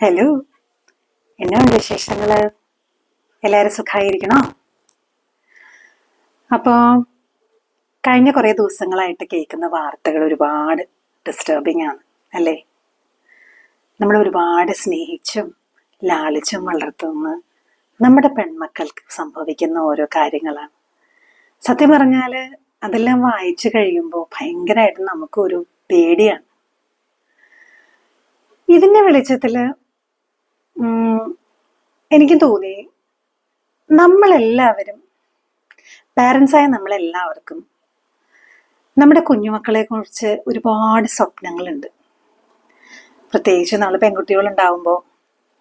Hello, എന്നാണ് വിശേഷങ്ങള്? എല്ലാവരും സുഖമായിരിക്കണോ? അപ്പോൾ കഴിഞ്ഞ കുറേ ദിവസങ്ങളായിട്ട് കേൾക്കുന്ന വാർത്തകൾ ഒരുപാട് ഡിസ്റ്റർബിംഗ് ആണ് അല്ലേ? നമ്മൾ ഒരുപാട് സ്നേഹിച്ചും ലാളിച്ചും വളർത്തുന്ന നമ്മുടെ പെൺമക്കൾക്ക് സംഭവിക്കുന്ന ഓരോ കാര്യങ്ങളാണ്. സത്യം പറഞ്ഞാൽ അതെല്ലാം വായിച്ചു കഴിയുമ്പോൾ ഭയങ്കരമായിട്ട് നമുക്കൊരു പേടിയാണ്. ഇതിൻ്റെ വെളിച്ചത്തിൽ എനിക്ക് തോന്നി നമ്മളെല്ലാവരും, പാരൻസായ നമ്മളെല്ലാവർക്കും നമ്മുടെ കുഞ്ഞുമക്കളെ കുറിച്ച് ഒരുപാട് സ്വപ്നങ്ങളുണ്ട്. പ്രത്യേകിച്ച് നമ്മൾ പെൺകുട്ടികളുണ്ടാവുമ്പോൾ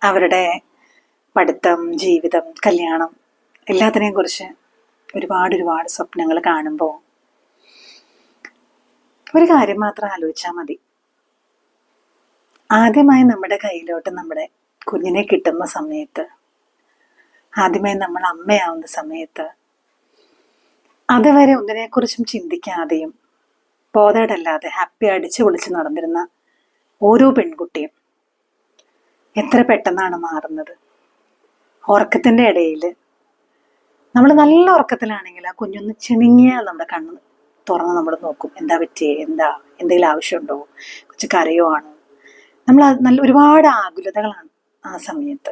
അവരുടെ പഠിത്തം, ജീവിതം, കല്യാണം എല്ലാത്തിനെയും കുറിച്ച് ഒരുപാട് സ്വപ്നങ്ങൾ കാണുമ്പോൾ ഒരു കാര്യം മാത്രം ആലോചിച്ചാൽ മതി. ആദ്യമായി നമ്മുടെ കയ്യിലോട്ട് നമ്മുടെ കുഞ്ഞിനെ കിട്ടുന്ന സമയത്ത്, ആദ്യമായി നമ്മൾ അമ്മയാവുന്ന സമയത്ത്, അതുവരെ ഒന്നിനെക്കുറിച്ചും ചിന്തിക്കാതെയും ബോധേടല്ലാതെ ഹാപ്പി അടിച്ചു പൊളിച്ച് നടന്നിരുന്ന ഓരോ പെൺകുട്ടിയും എത്ര പെട്ടെന്നാണ് മാറുന്നത്. ഉറക്കത്തിൻ്റെ ഇടയിൽ നമ്മൾ നല്ല ഉറക്കത്തിലാണെങ്കിൽ ആ കുഞ്ഞൊന്ന് ചിണുങ്ങിയാൽ നമ്മുടെ കണ്ണ് തുറന്ന് നമ്മൾ നോക്കും, എന്താ പറ്റിയേ, എന്തെങ്കിലും ആവശ്യമുണ്ടോ, കൊച്ചു കരയോ ആണോ. നമ്മൾ നല്ല ഒരുപാട് ആകുലതകളാണ് ആ സമയത്ത്.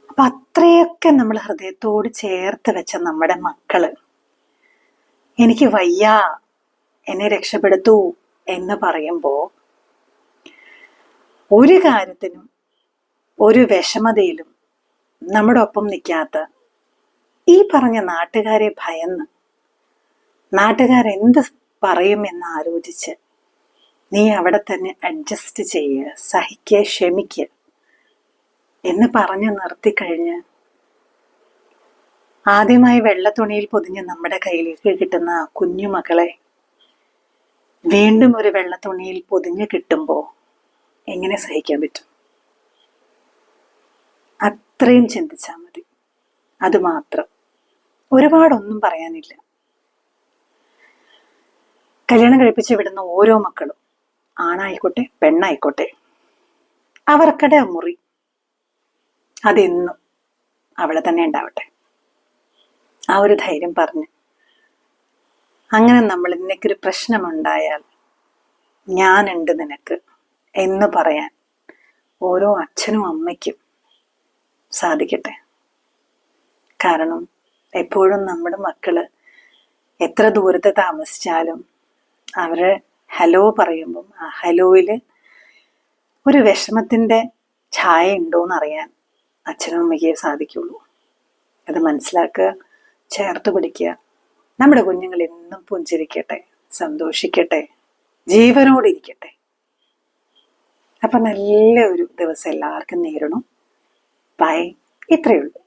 അപ്പം അത്രയൊക്കെ നമ്മൾ ഹൃദയത്തോട് ചേർത്ത് വെച്ച നമ്മുടെ മക്കള് എനിക്ക് വയ്യ, എന്നെ രക്ഷപ്പെടുത്തൂ എന്ന് പറയുമ്പോൾ ഒരു കാര്യത്തിനും ഒരു വിഷമതയിലും നമ്മുടെ ഒപ്പം നിൽക്കാത്ത ഈ പറഞ്ഞ നാട്ടുകാരെ ഭയന്ന്, നാട്ടുകാരെന്ത് പറയുമെന്ന് ആലോചിച്ച് നീ അവിടെ തന്നെ അഡ്ജസ്റ്റ് ചെയ്യുക, സഹിക്കുക, ക്ഷമിക്കുക എന്ന് പറഞ്ഞ് നിർത്തിക്കഴിഞ്ഞ് ആദ്യമായി വെള്ളത്തുണിയിൽ പൊതിഞ്ഞ് നമ്മുടെ കയ്യിലേക്ക് കിട്ടുന്ന ആ കുഞ്ഞുമക്കളെ വീണ്ടും ഒരു വെള്ളത്തുണിയിൽ പൊതിഞ്ഞ് കിട്ടുമ്പോൾ എങ്ങനെ സഹിക്കാൻ പറ്റും? അത്രയും ചിന്തിച്ചാൽ മതി. അതുമാത്രം, ഒരുപാടൊന്നും പറയാനില്ല. കല്യാണം കഴിപ്പിച്ച് വിടുന്ന ഓരോ മക്കളും, ആണായിക്കോട്ടെ പെണ്ണായിക്കോട്ടെ, അവർക്കടെ മുറി അതെന്നും അവളെ തന്നെ ഉണ്ടാവട്ടെ. ആ ഒരു ധൈര്യം പറഞ്ഞ്, അങ്ങനെ നമ്മൾ നിനക്കൊരു പ്രശ്നമുണ്ടായാൽ ഞാനുണ്ട് നിനക്ക് എന്ന് പറയാൻ ഓരോ അച്ഛനും അമ്മയ്ക്കും സാധിക്കട്ടെ. കാരണം എപ്പോഴും നമ്മുടെ മക്കള് എത്ര ദൂരത്ത് താമസിച്ചാലും അവര് ഹലോ പറയുമ്പം ആ ഹലോയില് ഒരു വിഷമത്തിൻ്റെ ഛായ ഉണ്ടോയെന്നറിയാൻ അച്ഛനും അമ്മയ്ക്കേ സാധിക്കുള്ളൂ. അത് മനസ്സിലാക്കുക, ചേർത്ത് പിടിക്കുക. നമ്മുടെ കുഞ്ഞുങ്ങൾ എന്നും പുഞ്ചിരിക്കട്ടെ, സന്തോഷിക്കട്ടെ, ജീവനോടിരിക്കട്ടെ. അപ്പം നല്ലൊരു ദിവസം എല്ലാവർക്കും നേരണം. ബൈ. ഇത്രയേ ഉള്ളൂ.